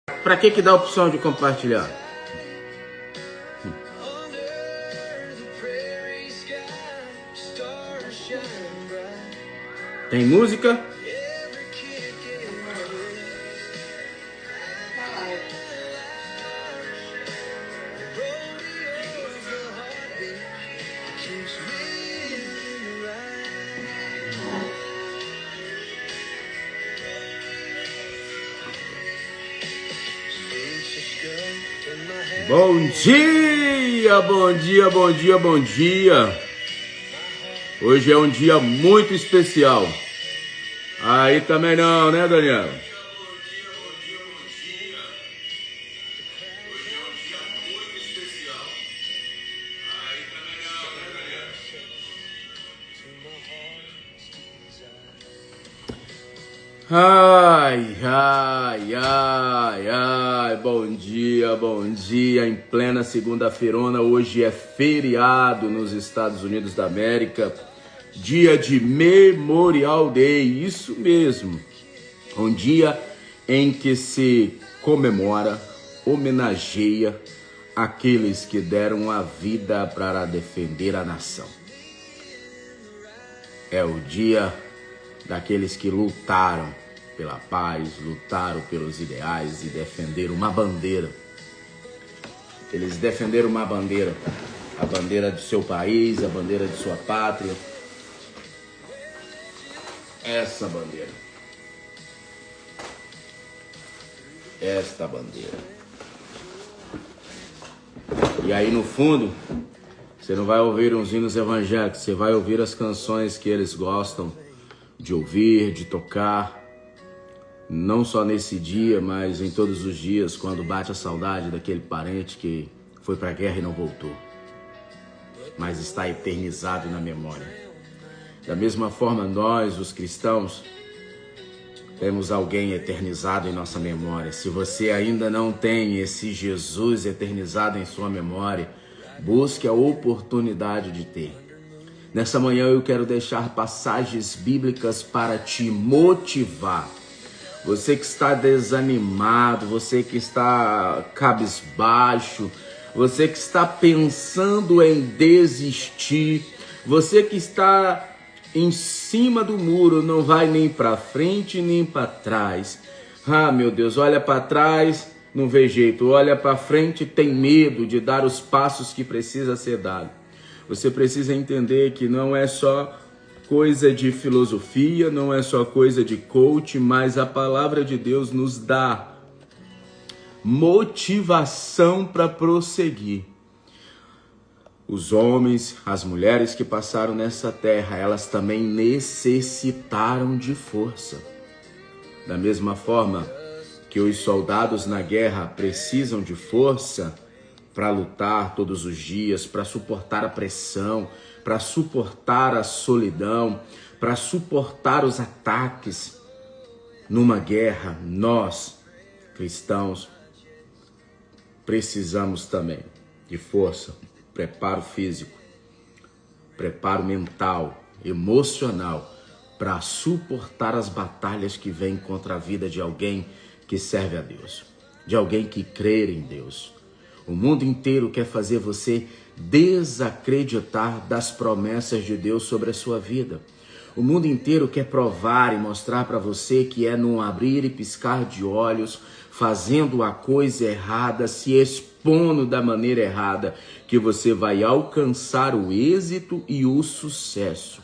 Para que dá a opção de compartilhar? Tem música? Bom dia, bom dia, bom dia, bom dia. Hoje é um dia muito especial. Aí também não, né, Daniel? Ai, ai, ai, ai, bom dia, em plena segunda-feirona. Hoje é feriado nos Estados Unidos da América, dia de Memorial Day, isso mesmo, um dia em que se comemora, homenageia aqueles que deram a vida para defender a nação. É o dia daqueles que lutaram pela paz, lutaram pelos ideais e defenderam uma bandeira. Eles defenderam uma bandeira, a bandeira do seu país, a bandeira de sua pátria. Essa bandeira. Esta bandeira. E aí no fundo, você não vai ouvir uns hinos evangélicos, você vai ouvir as canções que eles gostam de ouvir, de tocar, não só nesse dia, mas em todos os dias, quando bate a saudade daquele parente que foi para a guerra e não voltou, mas está eternizado na memória. Da mesma forma, nós, os cristãos, temos alguém eternizado em nossa memória. Se você ainda não tem esse Jesus eternizado em sua memória, busque a oportunidade de ter. Nessa manhã eu quero deixar passagens bíblicas para te motivar. Você que está desanimado, você que está cabisbaixo, você que está pensando em desistir, você que está em cima do muro, não vai nem para frente nem para trás. Ah, meu Deus, olha para trás, não vê jeito, olha para frente, tem medo de dar os passos que precisa ser dado. Você precisa entender que não é só coisa de filosofia, não é só coisa de coach, mas a palavra de Deus nos dá motivação para prosseguir. Os homens, as mulheres que passaram nessa terra, elas também necessitaram de força. Da mesma forma que os soldados na guerra precisam de força para lutar todos os dias, para suportar a pressão, para suportar a solidão, para suportar os ataques. Numa guerra, nós, cristãos, precisamos também de força, preparo físico, preparo mental, emocional, para suportar as batalhas que vêm contra a vida de alguém que serve a Deus, de alguém que crê em Deus. O mundo inteiro quer fazer você desacreditar das promessas de Deus sobre a sua vida. O mundo inteiro quer provar e mostrar para você que é num abrir e piscar de olhos, fazendo a coisa errada, se expondo da maneira errada, que você vai alcançar o êxito e o sucesso.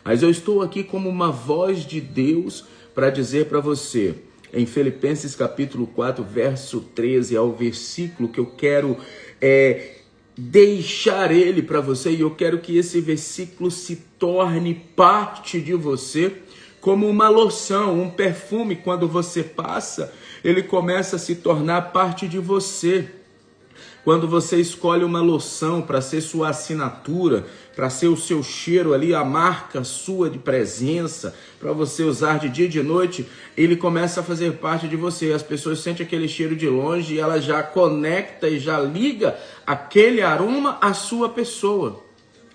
Mas eu estou aqui como uma voz de Deus para dizer para você, em Filipenses capítulo 4, verso 13, é o versículo que eu quero deixar ele para você, e eu quero que esse versículo se torne parte de você, como uma loção, um perfume. Quando você passa, ele começa a se tornar parte de você. Quando você escolhe uma loção para ser sua assinatura, para ser o seu cheiro ali, a marca sua de presença, para você usar de dia e de noite, ele começa a fazer parte de você. As pessoas sentem aquele cheiro de longe e ela já conecta e já liga aquele aroma à sua pessoa.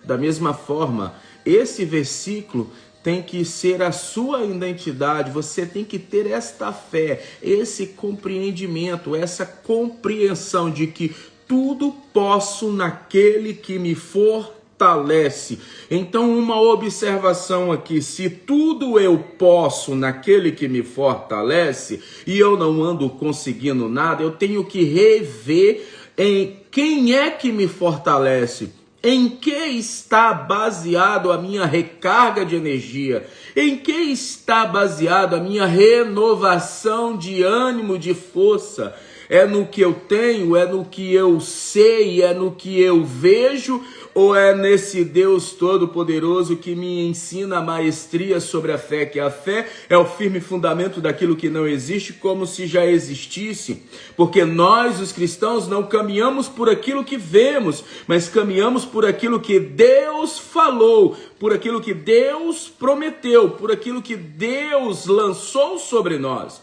Da mesma forma, esse versículo tem que ser a sua identidade, você tem que ter esta fé, esse compreendimento, essa compreensão de que tudo posso naquele que me fortalece. Então, uma observação aqui: se tudo eu posso naquele que me fortalece e eu não ando conseguindo nada, eu tenho que rever em quem é que me fortalece. Em que está baseado a minha recarga de energia? Em que está baseado a minha renovação de ânimo, de força? É no que eu tenho? É no que eu sei? É no que eu vejo? Ou é nesse Deus Todo-Poderoso que me ensina a maestria sobre a fé, que a fé é o firme fundamento daquilo que não existe, como se já existisse? Porque nós, os cristãos, não caminhamos por aquilo que vemos, mas caminhamos por aquilo que Deus falou, por aquilo que Deus prometeu, por aquilo que Deus lançou sobre nós.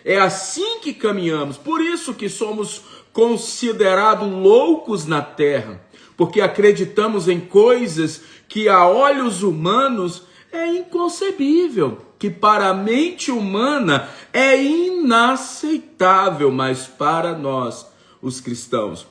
É assim que caminhamos, por isso que somos considerados loucos na terra, porque acreditamos em coisas que a olhos humanos é inconcebível, que para a mente humana é inaceitável, mas para nós, os cristãos,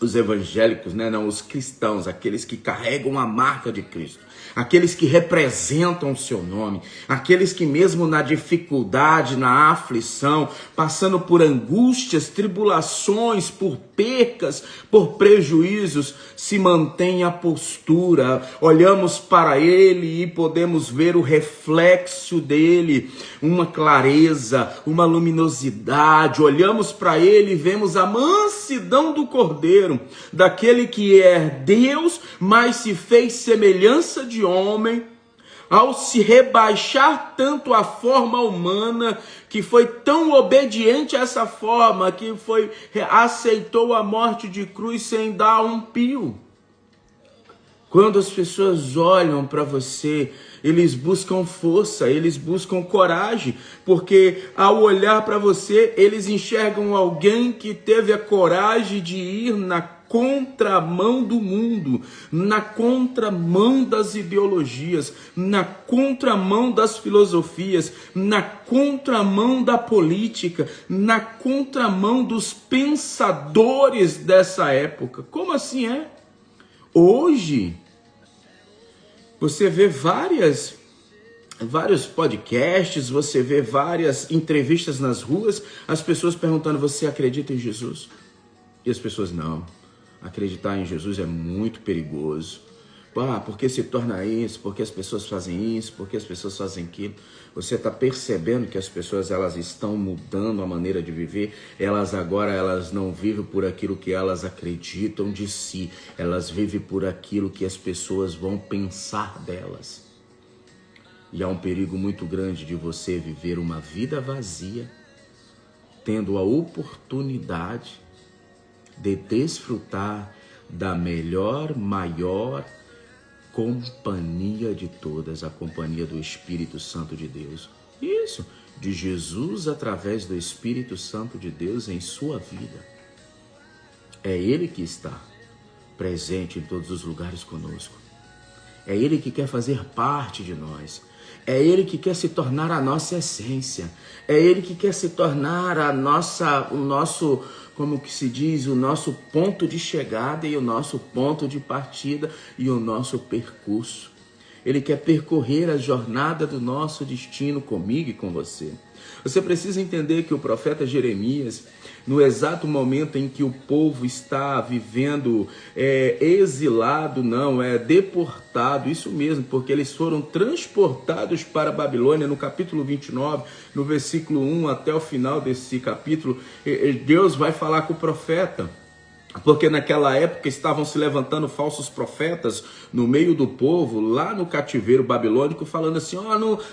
os evangélicos, não, os cristãos, aqueles que carregam a marca de Cristo, aqueles que representam o seu nome, aqueles que mesmo na dificuldade, na aflição, passando por angústias, tribulações, por percas, por prejuízos, se mantém a postura. Olhamos para ele e podemos ver o reflexo dele, uma clareza, uma luminosidade. Olhamos para ele e vemos a mansidão do Cordeiro, daquele que é Deus, mas se fez semelhança de homem, ao se rebaixar tanto à forma humana, que foi tão obediente a essa forma, que aceitou a morte de cruz sem dar um pio. Quando as pessoas olham para você, eles buscam força, eles buscam coragem, porque ao olhar para você, eles enxergam alguém que teve a coragem de ir na contramão do mundo, na contramão das ideologias, na contramão das filosofias, na contramão da política, na contramão dos pensadores dessa época. Como assim é? Hoje, você vê vários podcasts, você vê várias entrevistas nas ruas, as pessoas perguntando: você acredita em Jesus? E as pessoas: não, acreditar em Jesus é muito perigoso. Por que se torna isso? Por que as pessoas fazem isso? Por que as pessoas fazem aquilo? Você está percebendo que as pessoas, elas estão mudando a maneira de viver? Elas não vivem por aquilo que elas acreditam de si. Elas vivem por aquilo que as pessoas vão pensar delas. E há um perigo muito grande de você viver uma vida vazia, tendo a oportunidade de desfrutar da melhor, maior companhia de todas, a companhia do Espírito Santo de Deus. Isso, de Jesus através do Espírito Santo de Deus em sua vida. É Ele que está presente em todos os lugares conosco. É Ele que quer fazer parte de nós. É Ele que quer se tornar a nossa essência. É Ele que quer se tornar o nosso, como que se diz, o nosso ponto de chegada e o nosso ponto de partida e o nosso percurso. Ele quer percorrer a jornada do nosso destino comigo e com você. Você precisa entender que o profeta Jeremias, no exato momento em que o povo está vivendo exilado, deportado, isso mesmo, porque eles foram transportados para a Babilônia, no capítulo 29, no versículo 1 até o final desse capítulo, Deus vai falar com o profeta. Porque naquela época estavam se levantando falsos profetas no meio do povo, lá no cativeiro babilônico, falando assim: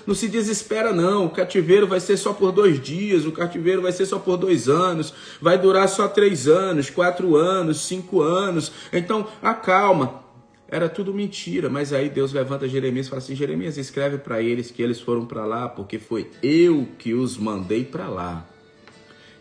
não se desespera não, o cativeiro vai ser só por 2 dias, o cativeiro vai ser só por 2 anos, vai durar só 3 anos, 4 anos, 5 anos, então acalma. Era tudo mentira, mas aí Deus levanta Jeremias e fala assim: Jeremias, escreve para eles que eles foram para lá, porque foi eu que os mandei para lá.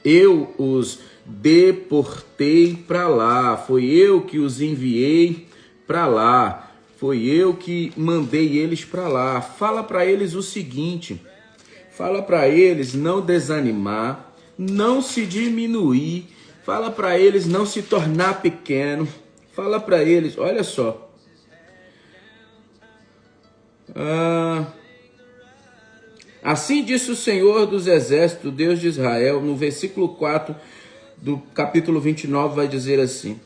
Eu os deportei para lá, foi eu que os enviei para lá. Foi eu que mandei eles para lá. Fala para eles o seguinte, fala para eles não desanimar, não se diminuir, fala para eles não se tornar pequeno, fala para eles, olha só. Assim disse o Senhor dos Exércitos, Deus de Israel, no versículo 4 do capítulo 29, vai dizer assim: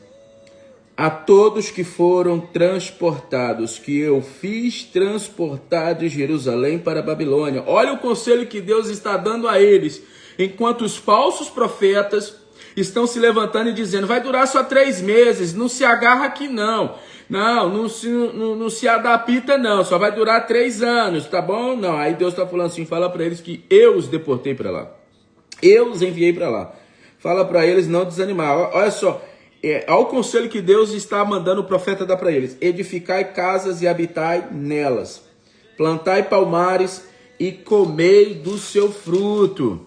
a todos que foram transportados, que eu fiz transportar de Jerusalém para a Babilônia. Olha o conselho que Deus está dando a eles, enquanto os falsos profetas estão se levantando e dizendo, vai durar só 3 meses, não se agarra aqui não. Não se adapta não, só vai durar 3 anos, tá bom? Não, aí Deus está falando assim, fala para eles que eu os deportei para lá. Eu os enviei para lá. Fala para eles não desanimar. Olha só, olha o conselho que Deus está mandando o profeta dar para eles. Edificai casas e habitai nelas. Plantai palmares e comei do seu fruto.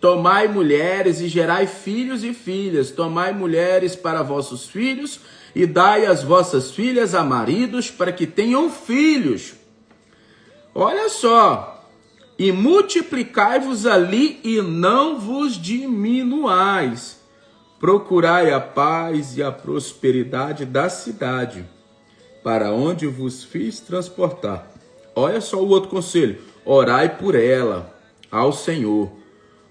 Tomai mulheres e gerai filhos e filhas. Tomai mulheres para vossos filhos e dai as vossas filhas a maridos para que tenham filhos. Olha só. E multiplicai-vos ali e não vos diminuais. Procurai a paz e a prosperidade da cidade, para onde vos fiz transportar. Olha só o outro conselho. Orai por ela ao Senhor,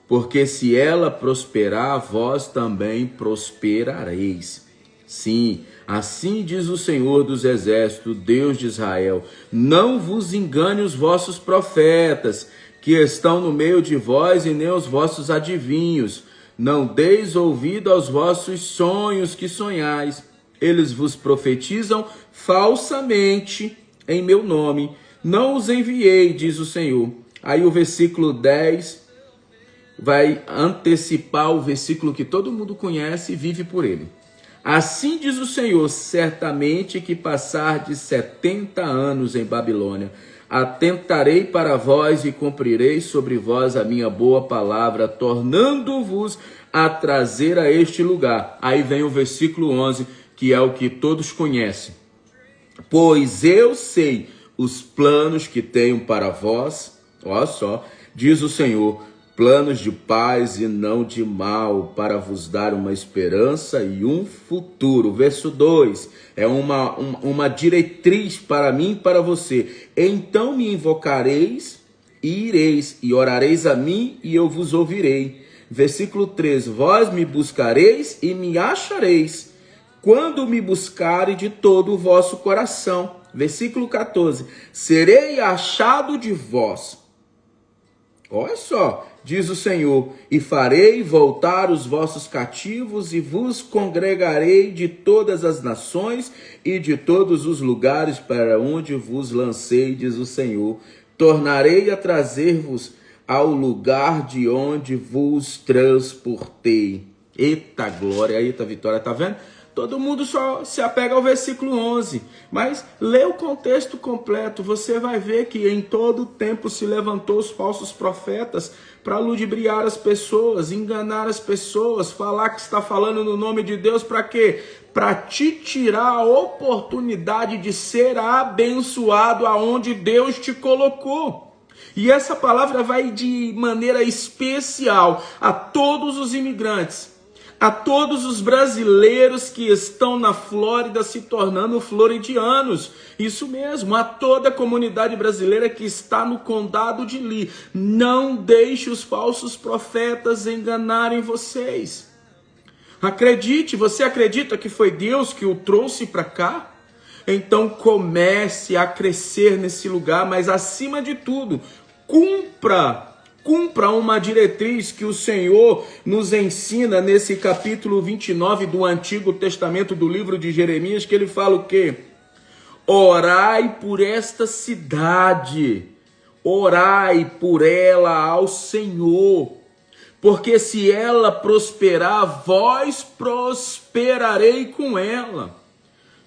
porque se ela prosperar, vós também prosperareis. Sim, assim diz o Senhor dos Exércitos, Deus de Israel, não vos engane os vossos profetas, que estão no meio de vós, e nem os vossos adivinhos. Não deis ouvido aos vossos sonhos que sonhais. Eles vos profetizam falsamente em meu nome. Não os enviei, diz o Senhor. Aí o versículo 10 vai antecipar o versículo que todo mundo conhece e vive por ele. Assim diz o Senhor, certamente que passardes 70 anos em Babilônia, atentarei para vós e cumprirei sobre vós a minha boa palavra, tornando-vos a trazer a este lugar. Aí vem o versículo 11, que é o que todos conhecem. Pois eu sei os planos que tenho para vós, olha só, diz o Senhor, planos de paz e não de mal, para vos dar uma esperança e um futuro. Verso 2, é uma diretriz para mim e para você. Então me invocareis e ireis, e orareis a mim e eu vos ouvirei. Versículo 3, vós me buscareis e me achareis, quando me buscarem de todo o vosso coração. Versículo 14, serei achado de vós. Olha só, diz o Senhor, e farei voltar os vossos cativos e vos congregarei de todas as nações e de todos os lugares para onde vos lancei, diz o Senhor. Tornarei a trazer-vos ao lugar de onde vos transportei. Eita glória, eita vitória, tá vendo? Todo mundo só se apega ao versículo 11, mas lê o contexto completo, você vai ver que em todo tempo se levantou os falsos profetas para ludibriar as pessoas, enganar as pessoas, falar que está falando no nome de Deus, para quê? Para te tirar a oportunidade de ser abençoado aonde Deus te colocou. E essa palavra vai de maneira especial a todos os imigrantes, a todos os brasileiros que estão na Flórida se tornando floridianos. Isso mesmo, a toda a comunidade brasileira que está no condado de Lee. Não deixe os falsos profetas enganarem vocês. Acredite, você acredita que foi Deus que o trouxe para cá? Então comece a crescer nesse lugar, mas acima de tudo, cumpra uma diretriz que o Senhor nos ensina nesse capítulo 29 do Antigo Testamento, do livro de Jeremias, que ele fala o quê? Orai por esta cidade, orai por ela ao Senhor, porque se ela prosperar, vós prosperarei com ela.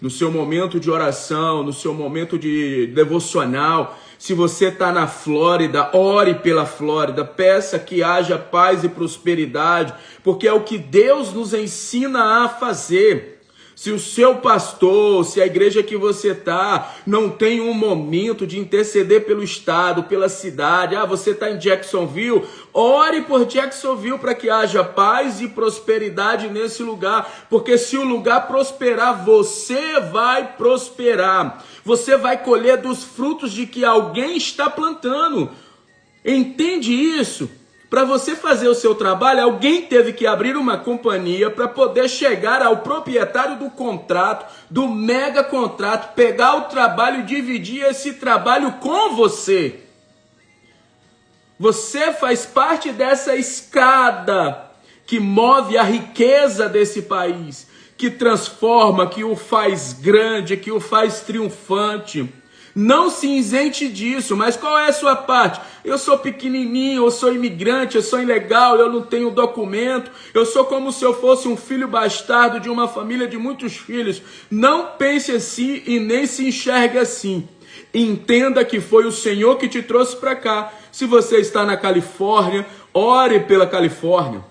No seu momento de oração, no seu momento de devocional, se você está na Flórida, ore pela Flórida, peça que haja paz e prosperidade, porque é o que Deus nos ensina a fazer. Se o seu pastor, se a igreja que você está, não tem um momento de interceder pelo estado, pela cidade, você está em Jacksonville, ore por Jacksonville para que haja paz e prosperidade nesse lugar, porque se o lugar prosperar, você vai prosperar, você vai colher dos frutos de que alguém está plantando. Entende isso? Para você fazer o seu trabalho, alguém teve que abrir uma companhia para poder chegar ao proprietário do contrato, do mega contrato, pegar o trabalho e dividir esse trabalho com você. Você faz parte dessa escada que move a riqueza desse país, que transforma, que o faz grande, que o faz triunfante. Não se isente disso, mas qual é a sua parte? Eu sou pequenininho, eu sou imigrante, eu sou ilegal, eu não tenho documento, eu sou como se eu fosse um filho bastardo de uma família de muitos filhos. Não pense assim e nem se enxergue assim. Entenda que foi o Senhor que te trouxe para cá. Se você está na Califórnia, ore pela Califórnia,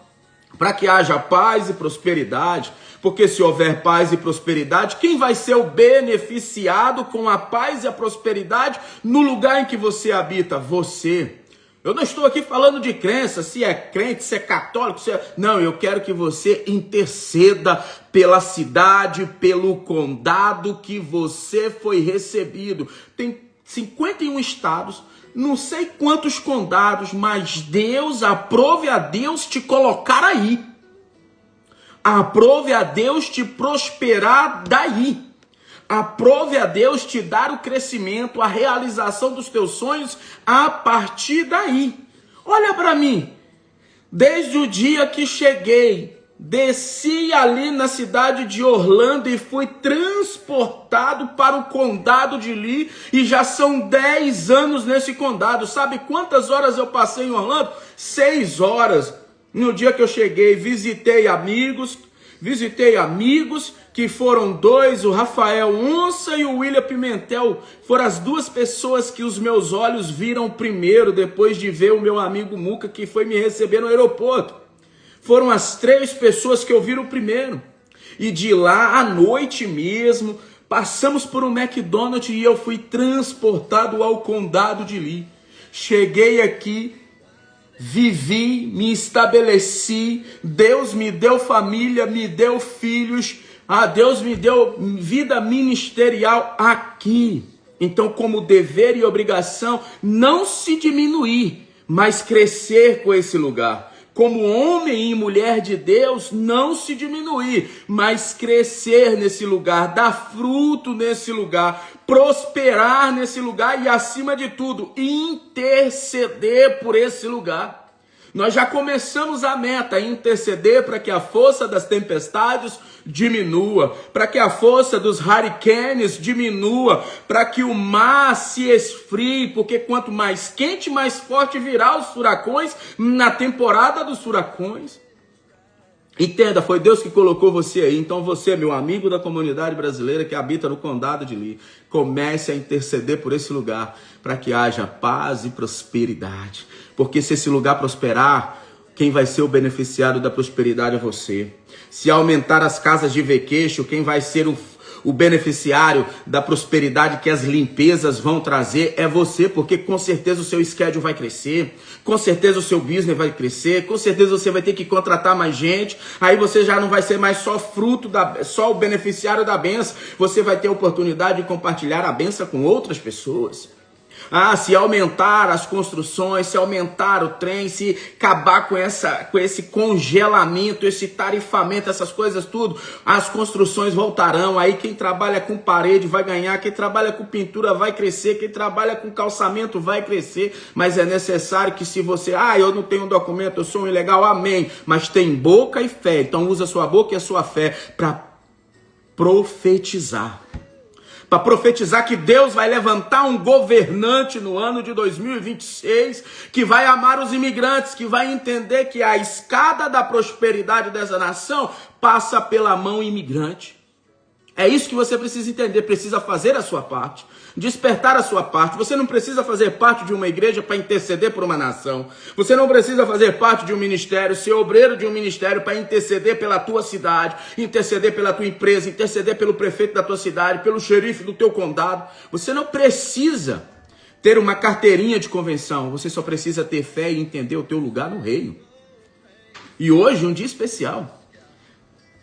para que haja paz e prosperidade. Porque se houver paz e prosperidade, quem vai ser o beneficiado com a paz e a prosperidade no lugar em que você habita? Você. Eu não estou aqui falando de crença, se é crente, se é católico, se é... Não, eu quero que você interceda pela cidade, pelo condado que você foi recebido. Tem 51 estados, não sei quantos condados, mas Deus, aprove a Deus te colocar aí. Aprove a Deus te prosperar daí. Aprove a Deus te dar o crescimento, a realização dos teus sonhos a partir daí. Olha para mim. Desde o dia que cheguei, desci ali na cidade de Orlando e fui transportado para o condado de Lee. E já são 10 anos nesse condado. Sabe quantas horas eu passei em Orlando? 6 horas. No dia que eu cheguei, visitei amigos que foram 2, o Rafael Onça e o William Pimentel. Foram as 2 pessoas que os meus olhos viram primeiro, depois de ver o meu amigo Muca, que foi me receber no aeroporto. Foram as 3 pessoas que eu vi primeiro. E de lá, à noite mesmo, passamos por um McDonald's e eu fui transportado ao condado de Lee. Cheguei aqui, vivi, me estabeleci, Deus me deu família, me deu filhos, Deus me deu vida ministerial aqui. Então, como dever e obrigação, não se diminuir, mas crescer com esse lugar. Como homem e mulher de Deus, não se diminuir, mas crescer nesse lugar, dar fruto nesse lugar, prosperar nesse lugar e, acima de tudo, interceder por esse lugar. Nós já começamos a meta, interceder para que a força das tempestades diminua, para que a força dos hurricanes diminua, para que o mar se esfrie, porque quanto mais quente, mais forte virá os furacões na temporada dos furacões. Entenda, foi Deus que colocou você aí. Então você, meu amigo da comunidade brasileira que habita no condado de Lee, comece a interceder por esse lugar, para que haja paz e prosperidade. Porque se esse lugar prosperar, quem vai ser o beneficiário da prosperidade é você. Se aumentar as casas de vacation, quem vai ser o beneficiário da prosperidade que as limpezas vão trazer é você, porque com certeza o seu schedule vai crescer, com certeza o seu business vai crescer, com certeza você vai ter que contratar mais gente, aí você já não vai ser mais só só o beneficiário da bênção, você vai ter a oportunidade de compartilhar a bênção com outras pessoas. Se aumentar as construções, se aumentar o trem, se acabar com esse congelamento, esse tarifamento, essas coisas tudo, as construções voltarão. Aí quem trabalha com parede vai ganhar, quem trabalha com pintura vai crescer, quem trabalha com calçamento vai crescer. Mas é necessário que se você, eu não tenho documento, eu sou um ilegal, amém. Mas tem boca e fé, então usa a sua boca e a sua fé para profetizar. Para profetizar que Deus vai levantar um governante no ano de 2026, que vai amar os imigrantes, que vai entender que a escada da prosperidade dessa nação passa pela mão imigrante. É isso que você precisa entender, precisa fazer a sua parte, despertar a sua parte. Você não precisa fazer parte de uma igreja para interceder por uma nação. Você não precisa fazer parte de um ministério, ser obreiro de um ministério para interceder pela tua cidade, interceder pela tua empresa, interceder pelo prefeito da tua cidade, pelo xerife do teu condado. Você não precisa ter uma carteirinha de convenção, você só precisa ter fé e entender o teu lugar no reino. E hoje, um dia especial.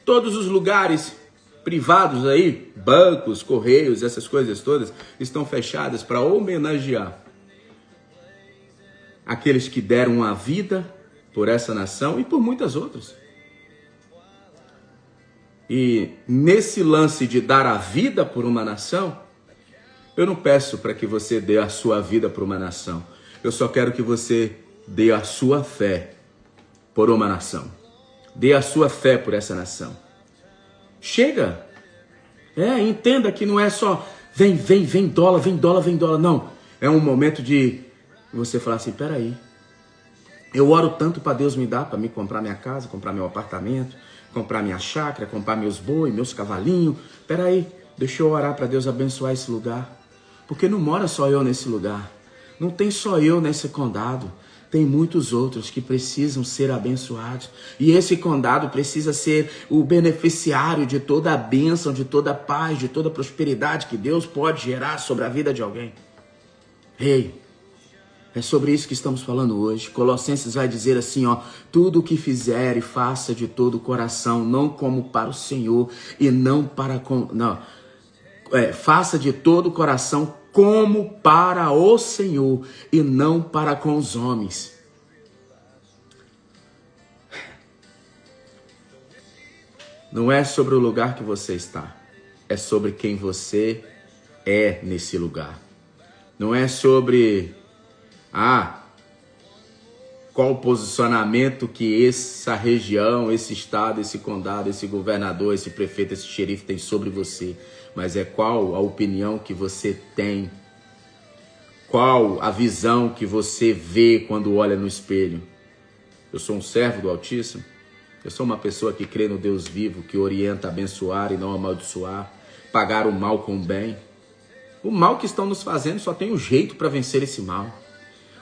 Todos os lugares privados aí, bancos, correios, essas coisas todas, estão fechadas para homenagear aqueles que deram a vida por essa nação e por muitas outras. E nesse lance de dar a vida por uma nação, eu não peço para que você dê a sua vida por uma nação. Eu só quero que você dê a sua fé por uma nação. Dê a sua fé por essa nação. Chega. Entenda que não é só vem dólar, vem dólar, vem dólar. Não. É um momento de você falar assim, peraí. Eu oro tanto para Deus me dar, para me comprar minha casa, comprar meu apartamento, comprar minha chácara, comprar meus boi, meus cavalinhos. Peraí, deixa eu orar para Deus abençoar esse lugar. Porque não mora só eu nesse lugar. Não tem só eu nesse condado. Tem muitos outros que precisam ser abençoados. E esse condado precisa ser o beneficiário de toda a bênção, de toda a paz, de toda a prosperidade que Deus pode gerar sobre a vida de alguém. É sobre isso que estamos falando hoje. Colossenses vai dizer assim, tudo o que fizer e faça de todo o coração, não como para o Senhor e não para... faça de todo o coração como para o Senhor e não para com os homens. Não é sobre o lugar que você está, é sobre quem você é nesse lugar. Não é sobre qual o posicionamento que essa região, esse estado, esse condado, esse governador, esse prefeito, esse xerife tem sobre você. Mas é qual a opinião que você tem, qual a visão que você vê quando olha no espelho. Eu sou um servo do Altíssimo, eu sou uma pessoa que crê no Deus vivo, que orienta a abençoar e não amaldiçoar, pagar o mal com o bem. O mal que estão nos fazendo só tem um jeito para vencer esse mal.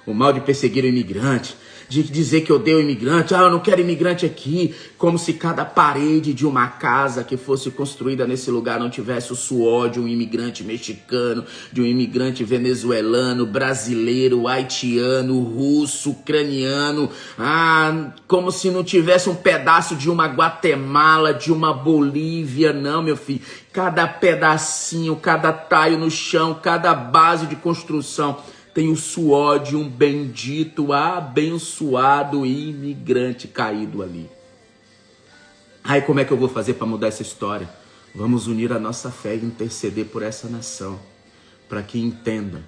O mal de perseguir o imigrante, de dizer que odeio o imigrante, eu não quero imigrante aqui, como se cada parede de uma casa que fosse construída nesse lugar não tivesse o suor de um imigrante mexicano, de um imigrante venezuelano, brasileiro, haitiano, russo, ucraniano, como se não tivesse um pedaço de uma Guatemala, de uma Bolívia, não, meu filho. Cada pedacinho, cada taio no chão, cada base de construção tem o suor de um bendito, abençoado imigrante caído ali. Aí como é que eu vou fazer para mudar essa história? Vamos unir a nossa fé e interceder por essa nação, para que entenda.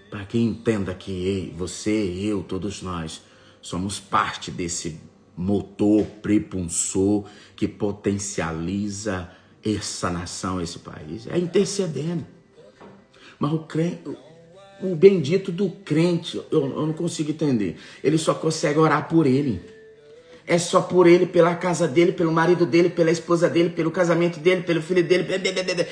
Para que entenda que você, eu, todos nós, somos parte desse motor prepulsor que potencializa essa nação, esse país. É intercedendo. Mas o bendito do crente, eu não consigo entender. Ele só consegue orar por ele. É só por ele, pela casa dele, pelo marido dele, pela esposa dele, pelo casamento dele, pelo filho dele.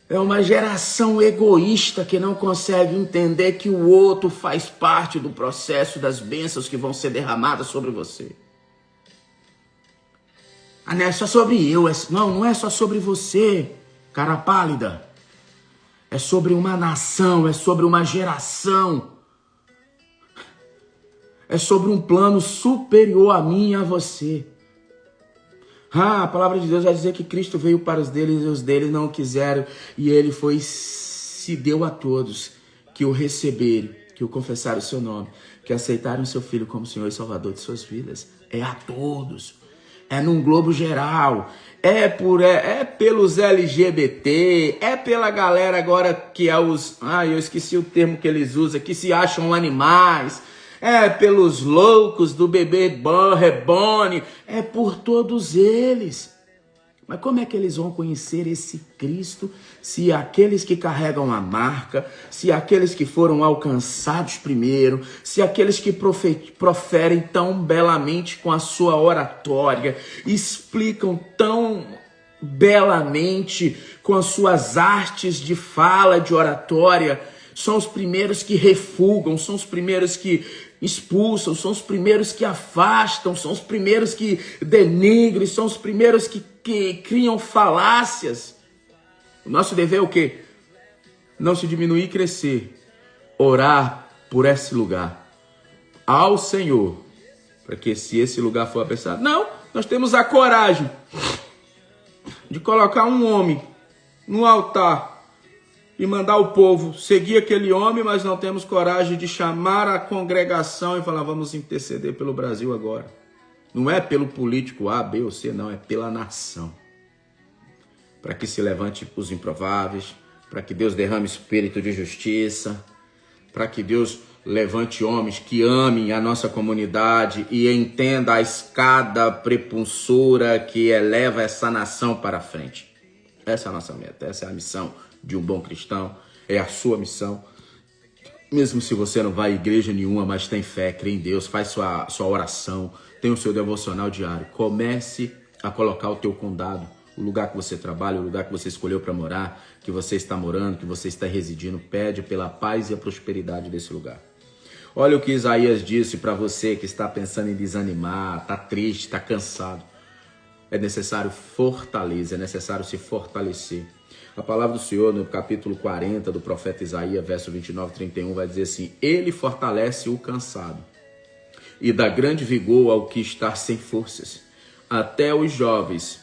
É uma geração egoísta que não consegue entender que o outro faz parte do processo das bênçãos que vão ser derramadas sobre você. Não é só sobre eu. Não é só sobre você, cara pálida. É sobre uma nação, é sobre uma geração. É sobre um plano superior a mim e a você. A palavra de Deus vai dizer que Cristo veio para os deles e os deles não o quiseram. E ele se deu a todos que o receberem, que o confessaram o seu nome, que aceitaram o seu Filho como Senhor e Salvador de suas vidas. É a todos. É num globo geral. É pelos LGBT, é pela galera agora que é os... eu esqueci o termo que eles usam, que se acham animais. É pelos loucos do bebê reborn. É por todos eles. Mas como é que eles vão conhecer esse Cristo se aqueles que carregam a marca, se aqueles que foram alcançados primeiro, se aqueles que proferem tão belamente com a sua oratória, explicam tão belamente com as suas artes de fala, de oratória, são os primeiros que refugam, são os primeiros que expulsam, são os primeiros que afastam, são os primeiros que denigrem, são os primeiros que criam falácias. O nosso dever é o quê? Não se diminuir e crescer. Orar por esse lugar ao Senhor, para que se esse lugar for abençoado. Não, nós temos a coragem de colocar um homem no altar e mandar o povo seguir aquele homem, mas não temos coragem de chamar a congregação e falar, vamos interceder pelo Brasil agora. Não é pelo político A, B ou C, não, é pela nação. Para que se levante os improváveis, para que Deus derrame espírito de justiça, para que Deus levante homens que amem a nossa comunidade e entenda a escada prepulsora que eleva essa nação para frente. Essa é a nossa meta, essa é a missão de um bom cristão, é a sua missão. Mesmo se você não vai à igreja nenhuma, mas tem fé, crê em Deus, faz sua oração, tem o seu devocional diário. Comece a colocar o teu condado, o lugar que você trabalha, o lugar que você escolheu para morar, que você está morando, que você está residindo. Pede pela paz e a prosperidade desse lugar. Olha o que Isaías disse para você que está pensando em desanimar, está triste, está cansado. É necessário fortalecer, é necessário se fortalecer. A palavra do Senhor, no capítulo 40 do profeta Isaías, verso 29 e 31, vai dizer assim: Ele fortalece o cansado e dá grande vigor ao que está sem forças. Até os jovens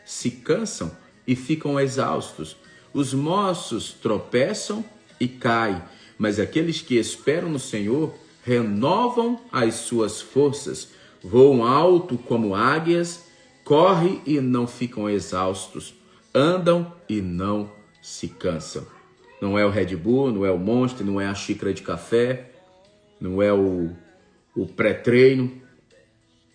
se cansam e ficam exaustos. Os moços tropeçam e caem, mas aqueles que esperam no Senhor renovam as suas forças, voam alto como águias, correm e não ficam exaustos, andam e não se cansam. Não é o Red Bull, não é o Monster, não é a xícara de café, não é o pré-treino,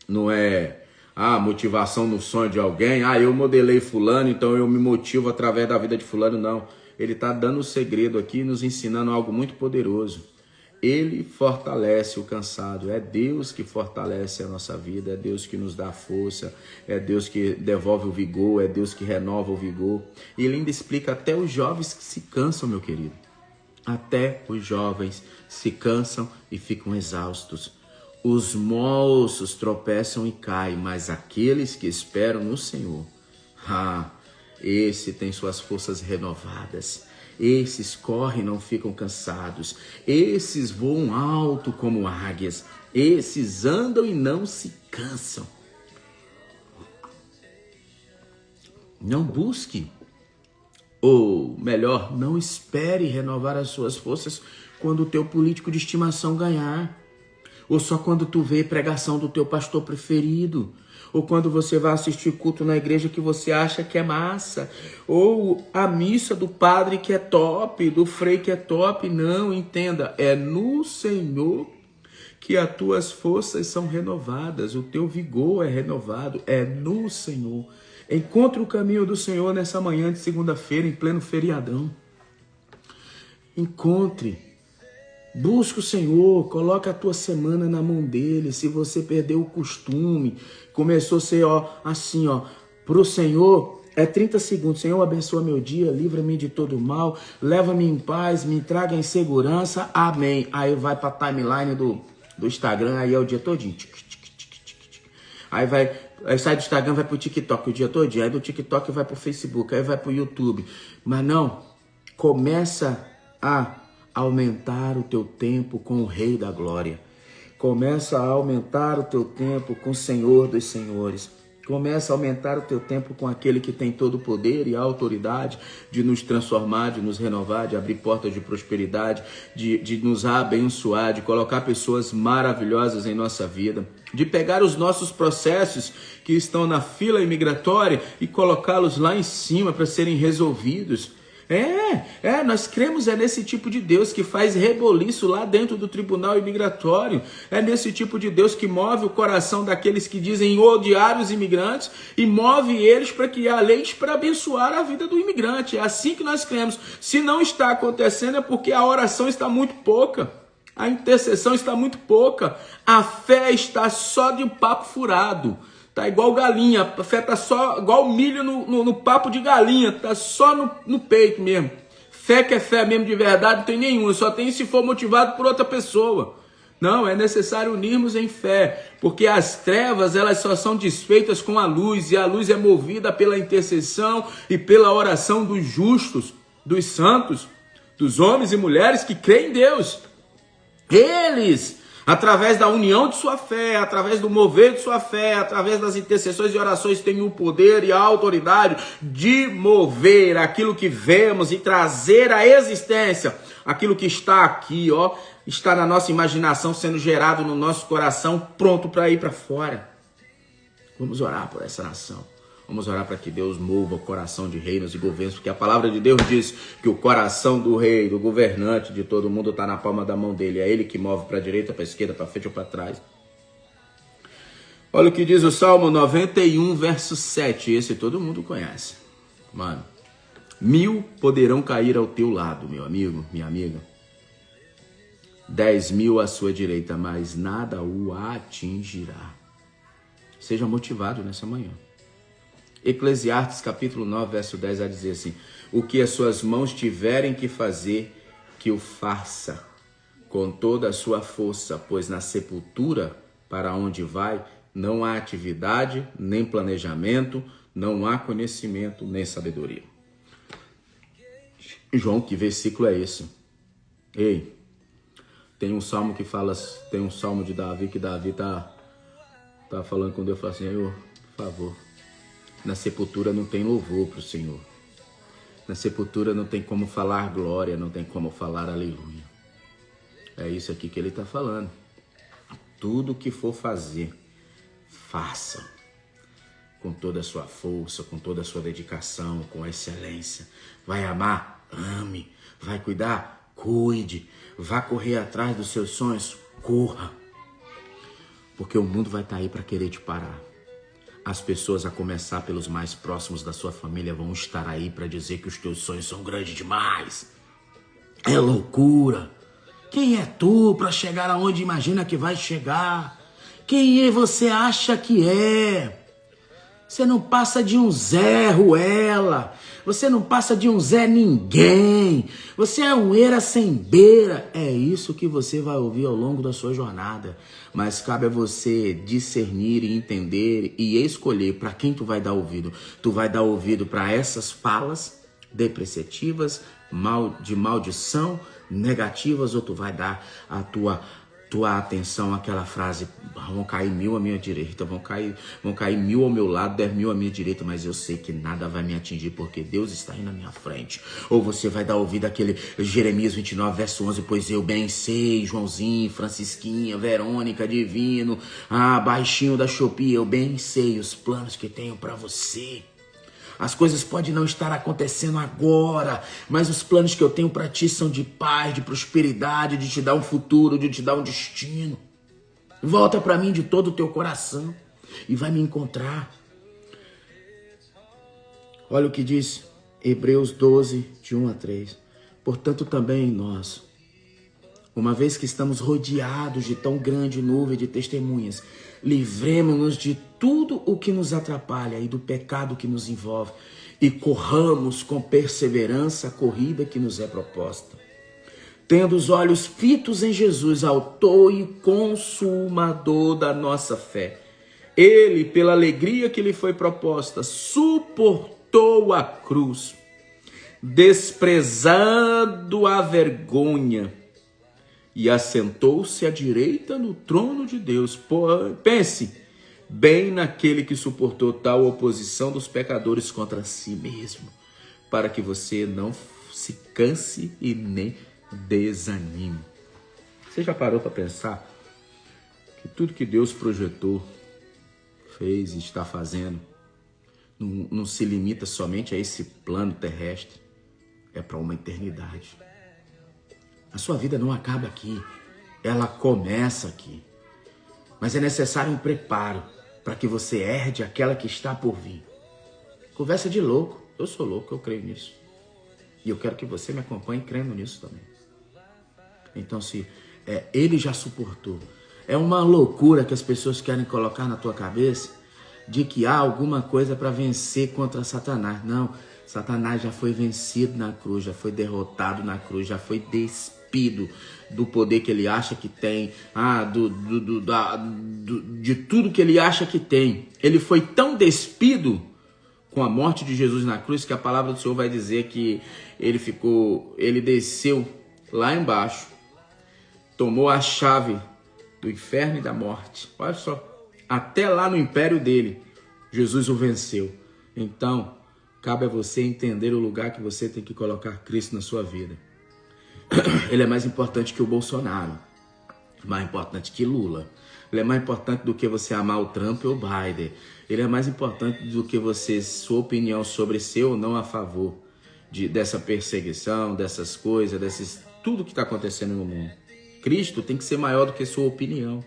não é a motivação no sonho de alguém. Eu modelei fulano, então eu me motivo através da vida de fulano. Não, ele está dando o segredo aqui, nos ensinando algo muito poderoso. Ele fortalece o cansado. É Deus que fortalece a nossa vida, é Deus que nos dá força, é Deus que devolve o vigor, é Deus que renova o vigor. E ele ainda explica até os jovens que se cansam, meu querido. Até os jovens se cansam e ficam exaustos. Os moços tropeçam e caem, mas aqueles que esperam no Senhor, esse tem suas forças renovadas. Esses correm e não ficam cansados. Esses voam alto como águias. Esses andam e não se cansam. Não busque, ou melhor, não espere renovar as suas forças quando o teu político de estimação ganhar. Ou só quando tu vê pregação do teu pastor preferido. Ou quando você vai assistir culto na igreja que você acha que é massa. Ou a missa do padre que é top, do frei que é top. Não, entenda, é no Senhor que as tuas forças são renovadas. O teu vigor é renovado, é no Senhor. Encontre o caminho do Senhor nessa manhã de segunda-feira, em pleno feriadão. Encontre. Busca o Senhor, coloca a tua semana na mão dele. Se você perdeu o costume, começou a ser assim, pro Senhor, é 30 segundos. Senhor, abençoa meu dia, livra-me de todo mal, leva-me em paz, me traga em segurança, amém. Aí vai pra timeline do Instagram, aí é o dia todinho. Aí sai do Instagram, vai pro TikTok o dia todinho, aí do TikTok vai pro Facebook, aí vai pro YouTube. Mas não, começa a aumentar o teu tempo com o Rei da Glória. Começa a aumentar o teu tempo com o Senhor dos Senhores. Começa a aumentar o teu tempo com aquele que tem todo o poder e a autoridade de nos transformar, de nos renovar, de abrir portas de prosperidade, de nos abençoar, de colocar pessoas maravilhosas em nossa vida, de pegar os nossos processos que estão na fila imigratória e colocá-los lá em cima para serem resolvidos. Nós cremos nesse tipo de Deus que faz reboliço lá dentro do tribunal imigratório. É nesse tipo de Deus que move o coração daqueles que dizem odiar os imigrantes e move eles para criar leis para abençoar a vida do imigrante. É assim que nós cremos. Se não está acontecendo é porque a oração está muito pouca, a intercessão está muito pouca, a fé está só de papo furado. Tá igual galinha, a fé tá só igual milho no papo de galinha, tá só no peito mesmo. Fé que é fé mesmo de verdade não tem nenhuma, só tem se for motivado por outra pessoa. Não, é necessário unirmos em fé, porque as trevas elas só são desfeitas com a luz, e a luz é movida pela intercessão e pela oração dos justos, dos santos, dos homens e mulheres que creem em Deus. Eles, através da união de sua fé, através do mover de sua fé, através das intercessões e orações, têm o poder e a autoridade de mover aquilo que vemos e trazer à existência aquilo que está aqui, ó, está na nossa imaginação, sendo gerado no nosso coração, pronto para ir para fora. Vamos orar por essa nação. Vamos orar para que Deus mova o coração de reinos e governos, porque a palavra de Deus diz que o coração do rei, do governante, de todo mundo está na palma da mão dele. É ele que move para a direita, para a esquerda, para frente ou para trás. Olha o que diz o Salmo 91, verso 7. Esse todo mundo conhece. Mano, 1000 poderão cair ao teu lado, meu amigo, minha amiga. 10.000 à sua direita, mas nada o atingirá. Seja motivado nessa manhã. Eclesiastes capítulo 9, verso 10 vai dizer assim: o que as suas mãos tiverem que fazer, que o faça com toda a sua força, pois na sepultura para onde vai não há atividade, nem planejamento, não há conhecimento, nem sabedoria. João, que versículo é esse? Ei, tem um salmo que fala, tem um salmo de Davi que Davi tá falando com Deus, fala assim: Senhor, por favor, na sepultura não tem louvor para o Senhor. Na sepultura não tem como falar glória, não tem como falar aleluia. É isso aqui que ele está falando. Tudo que for fazer, faça com toda a sua força, com toda a sua dedicação, com excelência. Vai amar? Ame. Vai cuidar? Cuide. Vá correr atrás dos seus sonhos? Corra. Porque o mundo vai estar aí para querer te parar. As pessoas, a começar pelos mais próximos da sua família, vão estar aí para dizer que os teus sonhos são grandes demais. É loucura. Quem é tu para chegar aonde imagina que vai chegar? Quem você acha que é? Você não passa de um Zé Ruela. Você não passa de um Zé Ninguém. Você é um eira sem beira. É isso que você vai ouvir ao longo da sua jornada. Mas cabe a você discernir e entender e escolher para quem tu vai dar ouvido. Tu vai dar ouvido para essas falas depreciativas, de maldição, negativas, ou tu vai dar a tua atenção àquela frase: vão cair 1000 à minha direita, vão cair 1000 ao meu lado, 10.000 à minha direita, mas eu sei que nada vai me atingir porque Deus está aí na minha frente. Ou você vai dar ouvido àquele Jeremias 29, verso 11, pois eu bem sei, Joãozinho, Francisquinha, Verônica, Divino, baixinho da Shopee, eu bem sei os planos que tenho para você. As coisas podem não estar acontecendo agora, mas os planos que eu tenho para ti são de paz, de prosperidade, de te dar um futuro, de te dar um destino. Volta para mim de todo o teu coração e vai me encontrar. Olha o que diz Hebreus 12, de 1 a 3. Portanto, também nós, uma vez que estamos rodeados de tão grande nuvem de testemunhas, livremos-nos de tudo o que nos atrapalha e do pecado que nos envolve e corramos com perseverança a corrida que nos é proposta. Tendo os olhos fitos em Jesus, autor e consumador da nossa fé. Ele, pela alegria que lhe foi proposta, suportou a cruz, desprezando a vergonha, e assentou-se à direita no trono de Deus. Pense bem naquele que suportou tal oposição dos pecadores contra si mesmo, para que você não se canse e nem desanime. Você já parou para pensar que tudo que Deus projetou, fez e está fazendo não se limita somente a esse plano terrestre, é para uma eternidade. A sua vida não acaba aqui, ela começa aqui. Mas é necessário um preparo para que você herde aquela que está por vir. Conversa de louco, eu sou louco, eu creio nisso. E eu quero que você me acompanhe crendo nisso também. Então, se ele já suportou, é uma loucura que as pessoas querem colocar na tua cabeça de que há alguma coisa para vencer contra Satanás. Não, Satanás já foi vencido na cruz, já foi derrotado na cruz, já foi despido do poder que ele acha que tem, de tudo que ele acha que tem. Ele foi tão despido com a morte de Jesus na cruz que a palavra do Senhor vai dizer que ele desceu lá embaixo, tomou a chave do inferno e da morte. Olha só, até lá no império dele, Jesus o venceu. Então, cabe a você entender o lugar que você tem que colocar Cristo na sua vida. Ele é mais importante que o Bolsonaro, mais importante que Lula. Ele é mais importante do que você amar o Trump ou o Biden. Ele é mais importante do que sua opinião sobre ser ou não a favor dessa perseguição, dessas coisas, tudo que está acontecendo no mundo. Cristo tem que ser maior do que sua opinião.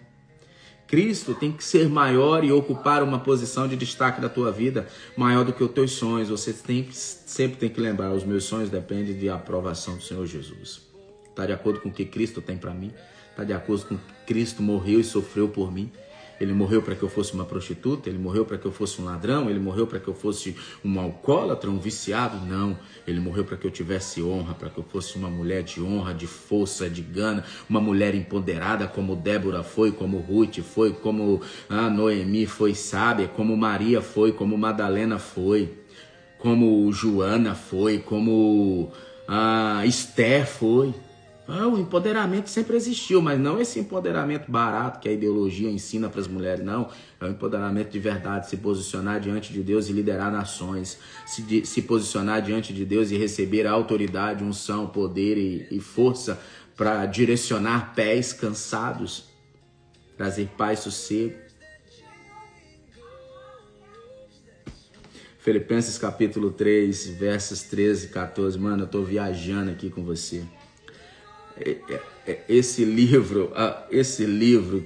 Cristo tem que ser maior e ocupar uma posição de destaque da tua vida, maior do que os teus sonhos. Você sempre tem que lembrar, os meus sonhos dependem de aprovação do Senhor Jesus. Está de acordo com o que Cristo tem para mim? Está de acordo com o que Cristo morreu e sofreu por mim? Ele morreu para que eu fosse uma prostituta? Ele morreu para que eu fosse um ladrão? Ele morreu para que eu fosse um alcoólatra, um viciado? Não. Ele morreu para que eu tivesse honra, para que eu fosse uma mulher de honra, de força, de gana, uma mulher empoderada como Débora foi, como Ruth foi, como Noemi foi sábia, como Maria foi, como Madalena foi, como Joana foi, como Esther foi. O empoderamento sempre existiu, mas não esse empoderamento barato que a ideologia ensina para as mulheres, não. É o empoderamento de verdade, se posicionar diante de Deus e liderar nações, se posicionar diante de Deus e receber a autoridade, unção, poder e força para direcionar pés cansados, trazer paz e sossego. Filipenses capítulo 3, versos 13 e 14. Mano, eu tô viajando aqui com você. Esse livro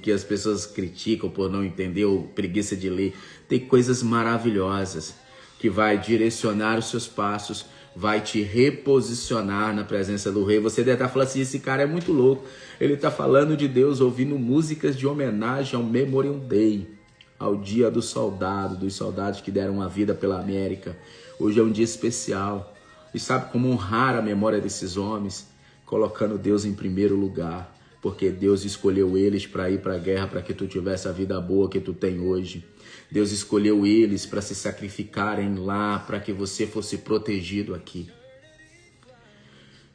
que as pessoas criticam por não entender ou preguiça de ler, tem coisas maravilhosas que vai direcionar os seus passos, vai te reposicionar na presença do rei. Você deve estar falando assim, esse cara é muito louco. Ele está falando de Deus, ouvindo músicas de homenagem ao Memorial Day, ao dia do soldado, dos soldados que deram a vida pela América. Hoje é um dia especial. E sabe como honrar a memória desses homens? Colocando Deus em primeiro lugar, porque Deus escolheu eles para ir para a guerra, para que tu tivesse a vida boa que tu tem hoje. Deus escolheu eles para se sacrificarem lá, para que você fosse protegido aqui.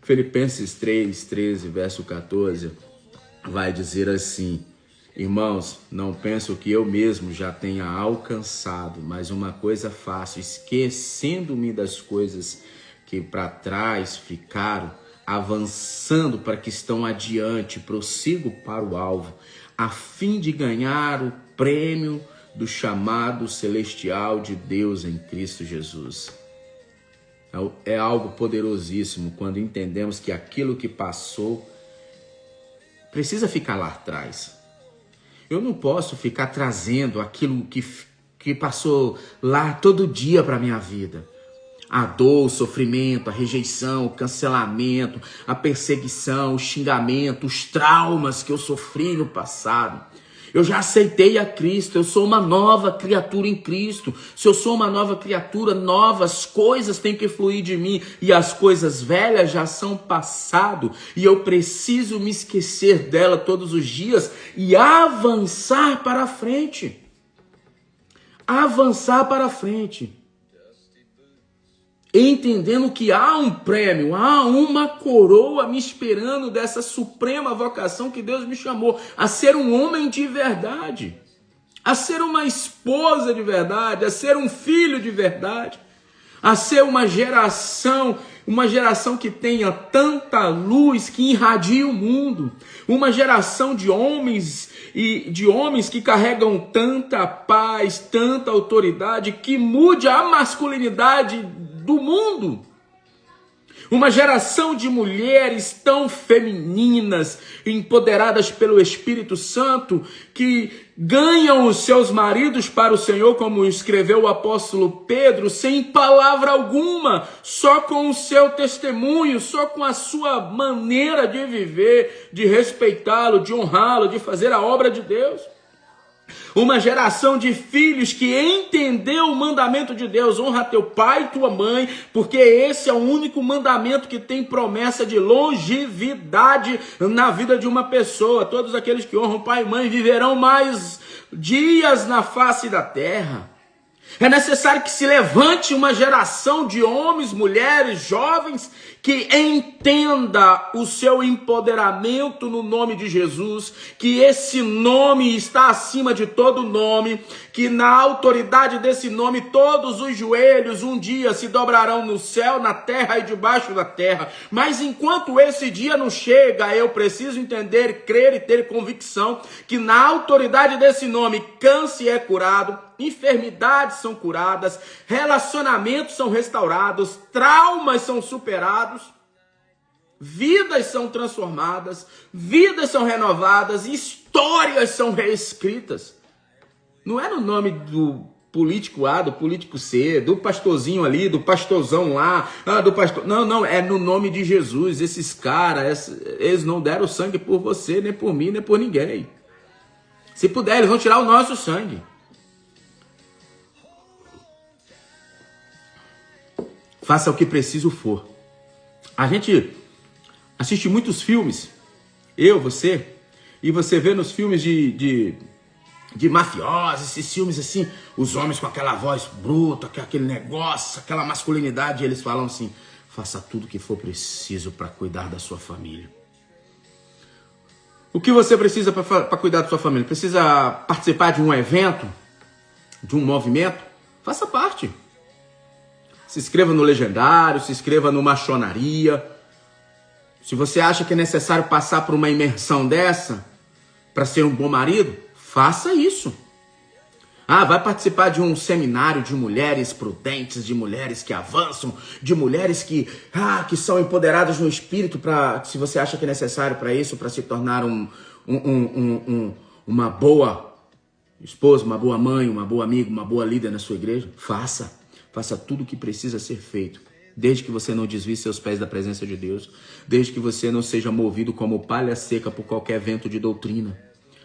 Filipenses 3, 13, verso 14, vai dizer assim: irmãos, não penso que eu mesmo já tenha alcançado, mas uma coisa faço, esquecendo-me das coisas que para trás ficaram, avançando para que estão adiante, prossigo para o alvo, a fim de ganhar o prêmio do chamado celestial de Deus em Cristo Jesus. É algo poderosíssimo quando entendemos que aquilo que passou precisa ficar lá atrás. Eu não posso ficar trazendo aquilo que passou lá todo dia para a minha vida. A dor, o sofrimento, a rejeição, o cancelamento, a perseguição, o xingamento, os traumas que eu sofri no passado. Eu já aceitei a Cristo, eu sou uma nova criatura em Cristo. Se eu sou uma nova criatura, novas coisas têm que fluir de mim e as coisas velhas já são passado e eu preciso me esquecer dela todos os dias e avançar para frente. Avançar para frente. Entendendo que há um prêmio, há uma coroa me esperando dessa suprema vocação que Deus me chamou, a ser um homem de verdade, a ser uma esposa de verdade, a ser um filho de verdade, a ser uma geração que tenha tanta luz que irradie o mundo, uma geração de homens que carregam tanta paz, tanta autoridade, que mude a masculinidade do mundo. Uma geração de mulheres tão femininas, empoderadas pelo Espírito Santo, que ganham os seus maridos para o Senhor, como escreveu o apóstolo Pedro, sem palavra alguma, só com o seu testemunho, só com a sua maneira de viver, de respeitá-lo, de honrá-lo, de fazer a obra de Deus. uma geração de filhos que entendeu o mandamento de Deus, honra teu pai e tua mãe, porque esse é o único mandamento que tem promessa de longevidade na vida de uma pessoa. Todos aqueles que honram pai e mãe viverão mais dias na face da terra. É necessário que se levante uma geração de homens, mulheres, jovens, que entenda o seu empoderamento no nome de Jesus, que esse nome está acima de todo nome, que na autoridade desse nome todos os joelhos um dia se dobrarão no céu, na terra e debaixo da terra. Mas enquanto esse dia não chega, eu preciso entender, crer e ter convicção que na autoridade desse nome, câncer é curado, enfermidades são curadas, relacionamentos são restaurados, traumas são superados, vidas são transformadas, vidas são renovadas, histórias são reescritas. Não é no nome do político A, do político C, do pastorzinho ali, do pastorzão lá, do pastor... Não, é no nome de Jesus. Esses caras, eles não deram sangue por você, nem por mim, nem por ninguém. Se puder, eles vão tirar o nosso sangue. Faça o que preciso for. A gente assiste muitos filmes, eu, você, e você vê nos filmes de mafiosos, esses filmes assim, os homens com aquela voz bruta, aquele negócio, aquela masculinidade, eles falam assim, faça tudo o que for preciso para cuidar da sua família. O que você precisa para cuidar da sua família? Precisa participar de um evento, de um movimento? Faça parte. Se inscreva no Legendário, se inscreva no Machonaria. Se você acha que é necessário passar por uma imersão dessa para ser um bom marido, faça isso. Vai participar de um seminário de mulheres prudentes, de mulheres que avançam, de mulheres que são empoderadas no espírito, se você acha que é necessário para isso, para se tornar uma boa esposa, uma boa mãe, uma boa amiga, uma boa líder na sua igreja, faça. Faça tudo o que precisa ser feito, desde que você não desvie seus pés da presença de Deus, desde que você não seja movido como palha seca por qualquer vento de doutrina.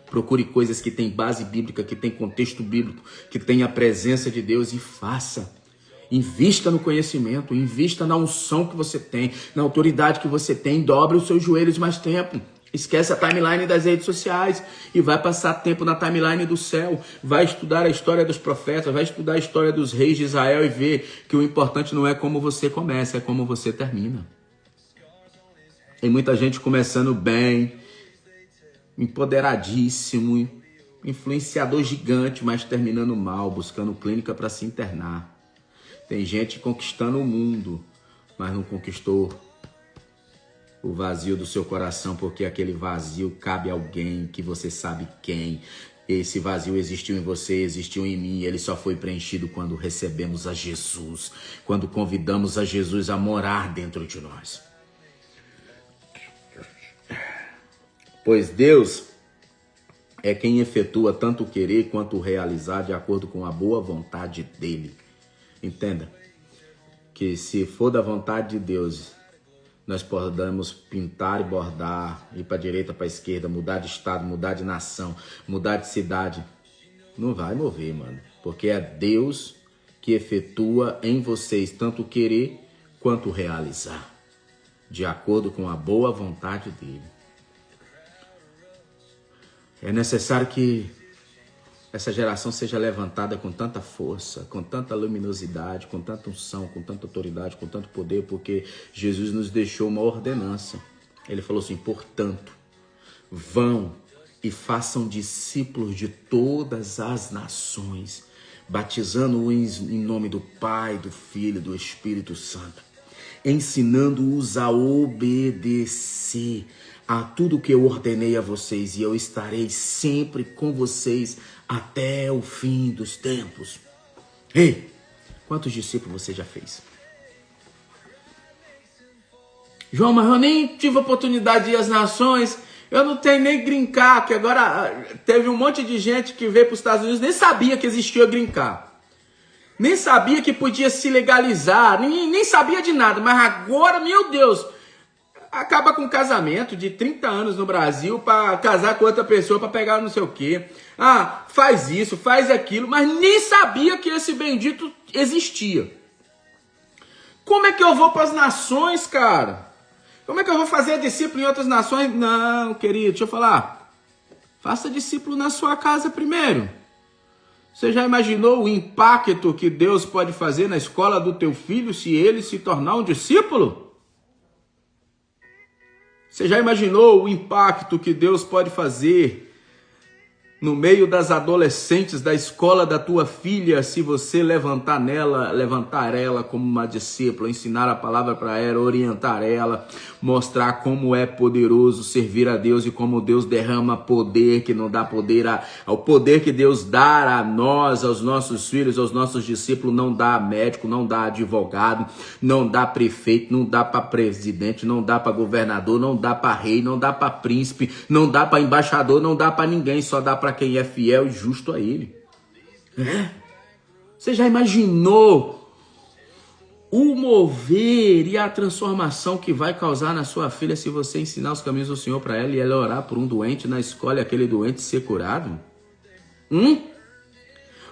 Procure coisas que têm base bíblica, que têm contexto bíblico, que têm a presença de Deus e faça. Invista no conhecimento, invista na unção que você tem, na autoridade que você tem, dobre os seus joelhos mais tempo. Esquece a timeline das redes sociais e vai passar tempo na timeline do céu. Vai estudar a história dos profetas, vai estudar a história dos reis de Israel e ver que o importante não é como você começa, é como você termina. Tem muita gente começando bem, empoderadíssimo, influenciador gigante, mas terminando mal, buscando clínica para se internar. Tem gente conquistando o mundo, mas não conquistou o vazio do seu coração, porque aquele vazio cabe a alguém que você sabe quem. Esse vazio existiu em você, existiu em mim, ele só foi preenchido quando recebemos a Jesus, quando convidamos a Jesus a morar dentro de nós. Pois Deus é quem efetua tanto o querer quanto o realizar de acordo com a boa vontade dele. Entenda que se for da vontade de Deus, nós podemos pintar e bordar, ir para a direita, para a esquerda, mudar de estado, mudar de nação, mudar de cidade. Não vai mover, mano. Porque é Deus que efetua em vocês tanto o querer quanto o realizar, de acordo com a boa vontade dele. É necessário que essa geração seja levantada com tanta força, com tanta luminosidade, com tanta unção, com tanta autoridade, com tanto poder, porque Jesus nos deixou uma ordenança. Ele falou assim, portanto, vão e façam discípulos de todas as nações, batizando-os em nome do Pai, do Filho e do Espírito Santo, ensinando-os a obedecer a tudo que eu ordenei a vocês, e eu estarei sempre com vocês até o fim dos tempos. Ei, quantos discípulos você já fez? João, mas eu nem tive oportunidade de ir às nações, eu não tenho nem green card, que agora teve um monte de gente que veio para os Estados Unidos, nem sabia que existia green card. Nem sabia que podia se legalizar, nem sabia de nada, mas agora, meu Deus, Acaba com um casamento de 30 anos no Brasil para casar com outra pessoa, para pegar não sei o quê. Ah, faz isso, faz aquilo, mas nem sabia que esse bendito existia. Como é que eu vou para as nações, cara? Como é que eu vou fazer discípulo em outras nações? Não, querido, deixa eu falar. Faça discípulo na sua casa primeiro. Você já imaginou o impacto que Deus pode fazer na escola do teu filho se ele se tornar um discípulo? Você já imaginou o impacto que Deus pode fazer no meio das adolescentes da escola da tua filha, se você levantar ela como uma discípula, ensinar a palavra para ela, orientar ela, mostrar como é poderoso servir a Deus e como Deus derrama poder, que não dá poder ao poder que Deus dá a nós, aos nossos filhos, aos nossos discípulos, não dá a médico, não dá advogado, não dá prefeito, não dá para presidente, não dá para governador, não dá para rei, não dá para príncipe, não dá para embaixador, não dá para ninguém, só dá para quem é fiel e justo a ele. Você já imaginou o mover e a transformação que vai causar na sua filha se você ensinar os caminhos do Senhor para ela e ela orar por um doente na escola e aquele doente ser curado?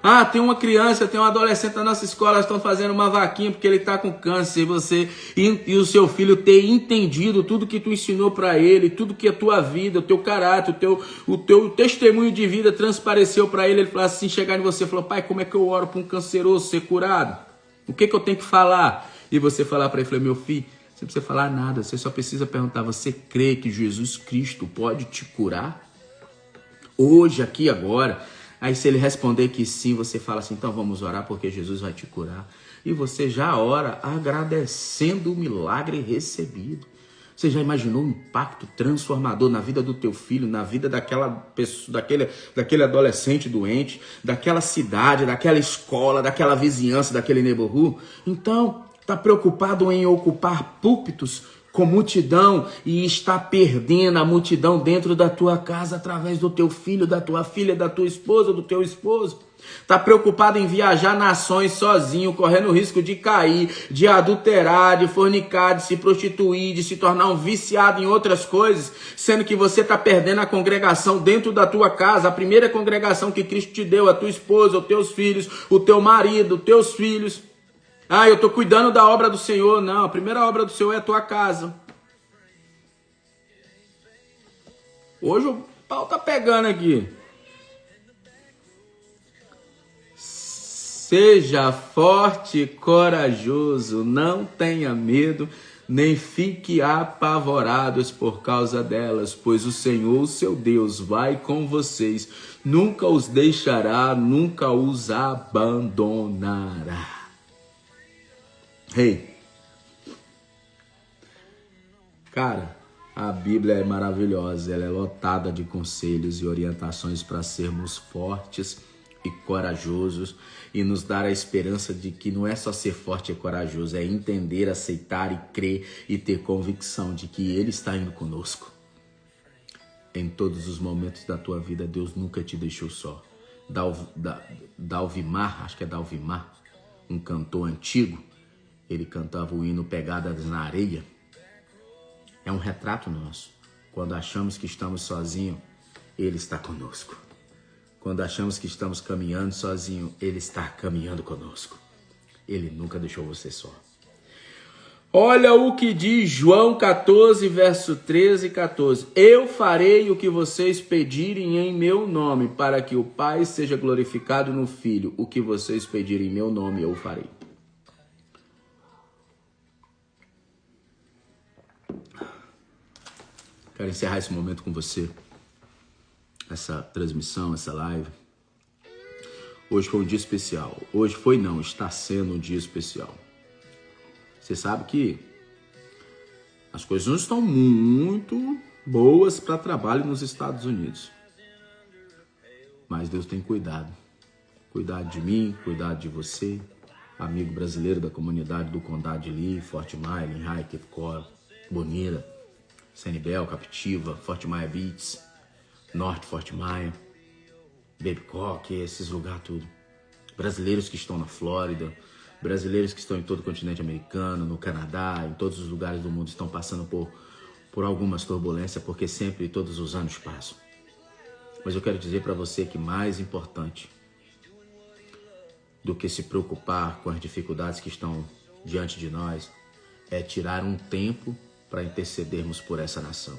Ah, tem uma criança, tem um adolescente na nossa escola, estão fazendo uma vaquinha porque ele está com câncer, e o seu filho ter entendido tudo que tu ensinou para ele, tudo que a tua vida, o teu caráter, o teu testemunho de vida transpareceu para ele falar assim, chegar em você e falar, pai, como é que eu oro para um canceroso ser curado? O que eu tenho que falar? E você falar para ele, meu filho, você não precisa falar nada, você só precisa perguntar, você crê que Jesus Cristo pode te curar? Hoje, aqui, agora. Aí se ele responder que sim, você fala assim, então vamos orar porque Jesus vai te curar. E você já ora agradecendo o milagre recebido. Você já imaginou um impacto transformador na vida do teu filho, na vida daquela pessoa, daquele adolescente doente, daquela cidade, daquela escola, daquela vizinhança, daquele neighborhood? Então, está preocupado em ocupar púlpitos com multidão e está perdendo a multidão dentro da tua casa através do teu filho, da tua filha, da tua esposa, do teu esposo. Está preocupado em viajar nações sozinho, correndo o risco de cair, de adulterar, de fornicar, de se prostituir, de se tornar um viciado em outras coisas, sendo que você está perdendo a congregação dentro da tua casa, a primeira congregação que Cristo te deu, a tua esposa, os teus filhos, o teu marido, os teus filhos. Ah, eu estou cuidando da obra do Senhor. Não, a primeira obra do Senhor é a tua casa. Hoje o pau tá pegando aqui. Seja forte e corajoso, não tenha medo, nem fique apavorados por causa delas, pois o Senhor, seu Deus, vai com vocês, nunca os deixará, nunca os abandonará. Hey, cara, a Bíblia é maravilhosa, ela é lotada de conselhos e orientações para sermos fortes e corajosos e nos dar a esperança de que não é só ser forte e corajoso, é entender, aceitar e crer e ter convicção de que Ele está indo conosco. Em todos os momentos da tua vida, Deus nunca te deixou só. Dalvimar, acho que é Dalvimar, um cantor antigo, ele cantava o hino Pegadas na Areia. É um retrato nosso. Quando achamos que estamos sozinhos, Ele está conosco. Quando achamos que estamos caminhando sozinho, Ele está caminhando conosco. Ele nunca deixou você só. Olha o que diz João 14, verso 13 e 14. Eu farei o que vocês pedirem em meu nome, para que o Pai seja glorificado no Filho. O que vocês pedirem em meu nome, eu farei. Quero encerrar esse momento com você, essa transmissão, essa live. Hoje foi um dia especial. Hoje foi não, está sendo um dia especial. Você sabe que as coisas não estão muito boas para trabalho nos Estados Unidos. Mas Deus tem cuidado. Cuidado de mim, cuidado de você, amigo brasileiro da comunidade do Condado de Lee, Fort Myers, Lehigh, Cape Coral, Bonita, Sanibel, Captiva, Fort Myers Beach, Norte Fort Myers, Babcock, esses lugares tudo. Brasileiros que estão na Flórida, brasileiros que estão em todo o continente americano, no Canadá, em todos os lugares do mundo estão passando por por algumas turbulências, porque sempre e todos os anos passam. Mas eu quero dizer para você que mais importante do que se preocupar com as dificuldades que estão diante de nós é tirar um tempo para intercedermos por essa nação.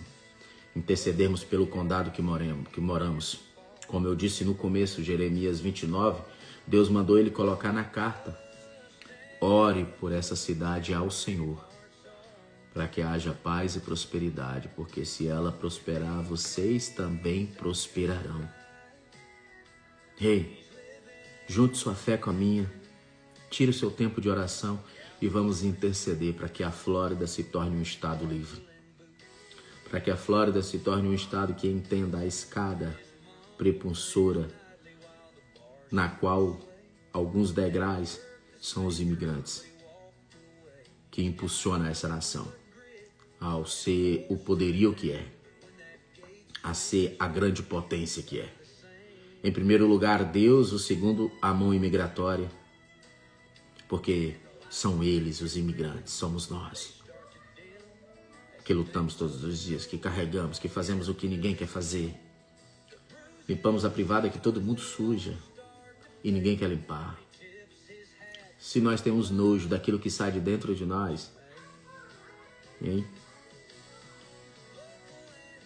Intercedermos pelo condado que moramos. Como eu disse no começo, Jeremias 29, Deus mandou ele colocar na carta: ore por essa cidade ao Senhor, para que haja paz e prosperidade, porque se ela prosperar, vocês também prosperarão. Ei, junte sua fé com a minha, tire o seu tempo de oração e vamos interceder para que a Flórida se torne um estado livre. Para que a Flórida se torne um estado que entenda a escada prepulsora na qual alguns degraus são os imigrantes, que impulsiona essa nação ao ser o poderio que é, a ser a grande potência que é. Em primeiro lugar, Deus, o segundo, a mão imigratória, porque são eles os imigrantes, somos nós, que lutamos todos os dias, que carregamos, que fazemos o que ninguém quer fazer. Limpamos a privada que todo mundo suja e ninguém quer limpar. Se nós temos nojo daquilo que sai de dentro de nós, hein?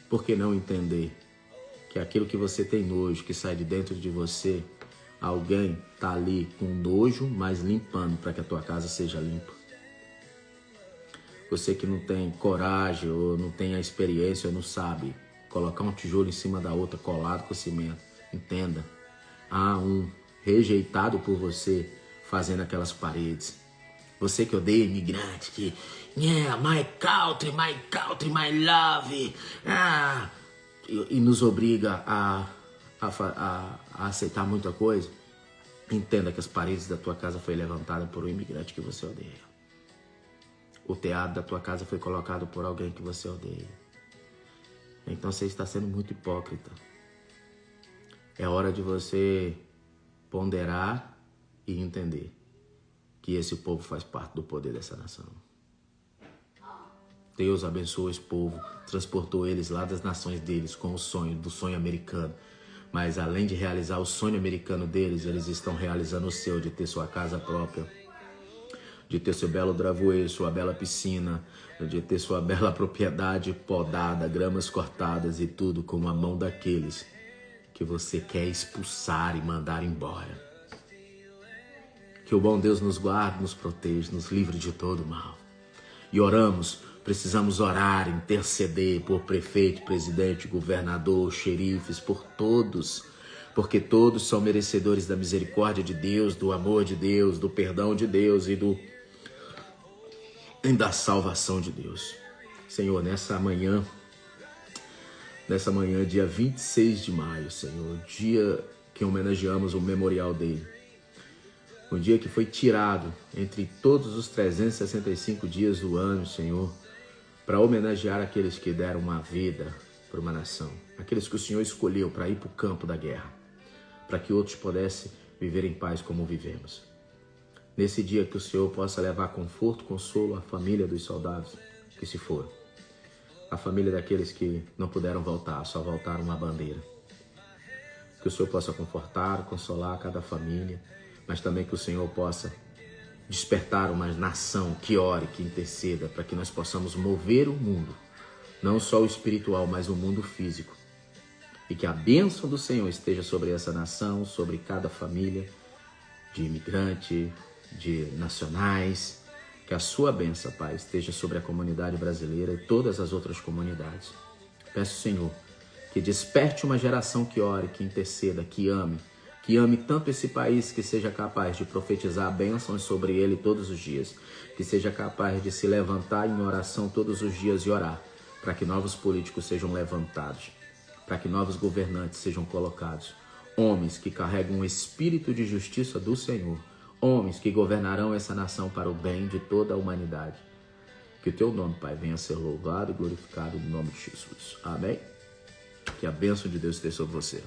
Por que não entender que aquilo que você tem nojo, que sai de dentro de você, alguém está ali com nojo, mas limpando para que a tua casa seja limpa? Você que não tem coragem, ou não tem a experiência, ou não sabe colocar um tijolo em cima da outra, colado com cimento, entenda, há um rejeitado por você fazendo aquelas paredes. Você que odeia imigrante, que my country, my love, e nos obriga a aceitar muita coisa, entenda que as paredes da tua casa foi levantada por um imigrante que você odeia. O teatro da tua casa foi colocado por alguém que você odeia. Então você está sendo muito hipócrita. É hora de você ponderar e entender que esse povo faz parte do poder dessa nação. Deus abençoou esse povo, transportou eles lá das nações deles com o sonho, do sonho americano. Mas além de realizar o sonho americano deles, eles estão realizando o seu, de ter sua casa própria, de ter seu belo driveway, sua bela piscina, de ter sua bela propriedade podada, gramas cortadas e tudo com a mão daqueles que você quer expulsar e mandar embora. Que o bom Deus nos guarde, nos proteja, nos livre de todo mal. E oramos, precisamos orar, interceder por prefeito, presidente, governador, xerifes, por todos, porque todos são merecedores da misericórdia de Deus, do amor de Deus, do perdão de Deus e da salvação de Deus. Senhor, nessa manhã, dia 26 de maio, Senhor, dia que homenageamos o memorial dele, um dia que foi tirado entre todos os 365 dias do ano, Senhor, para homenagear aqueles que deram uma vida para uma nação, aqueles que o Senhor escolheu para ir para o campo da guerra, para que outros pudessem viver em paz como vivemos. Nesse dia que o Senhor possa levar conforto, consolo à família dos soldados que se foram, a família daqueles que não puderam voltar, só voltaram uma bandeira. Que o Senhor possa confortar, consolar cada família, mas também que o Senhor possa despertar uma nação que ore, que interceda, para que nós possamos mover o mundo, não só o espiritual, mas o mundo físico. E que a bênção do Senhor esteja sobre essa nação, sobre cada família de imigrante, de nacionais. Que a sua bênção, Pai, esteja sobre a comunidade brasileira e todas as outras comunidades. Peço, Senhor, que desperte uma geração que ore, que interceda, que ame tanto esse país, que seja capaz de profetizar bênçãos sobre ele todos os dias, que seja capaz de se levantar em oração todos os dias e orar, para que novos políticos sejam levantados, para que novos governantes sejam colocados, homens que carregam o espírito de justiça do Senhor, homens que governarão essa nação para o bem de toda a humanidade. Que o teu nome, Pai, venha a ser louvado e glorificado no nome de Jesus. Amém? Que a bênção de Deus esteja sobre você.